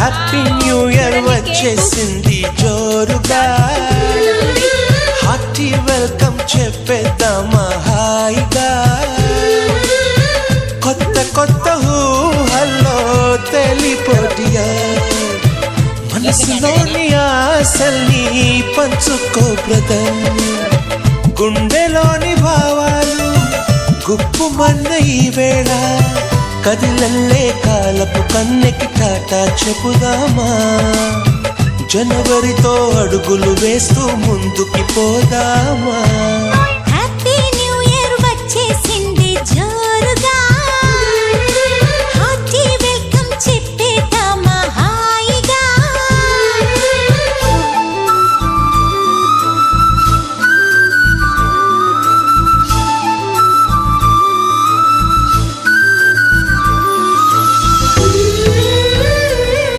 happy new year వచ్చేసింది జోరుగా hearty welcome చెప్పేద్దామా హాయిగా కొత్త కొత్త ఊహల్లో తెలిపోటియా మనసులోని ఆశల్ని పంచుకో బ్రదర్ గుండెలోని భావాలు గుప్పుమన్న ఈ వేళ కదిలల్లే కాలపు కన్నెకి టాటా చెప్పుదామా జనవరితో అడుగులు వేస్తూ ముందుకి పోదామా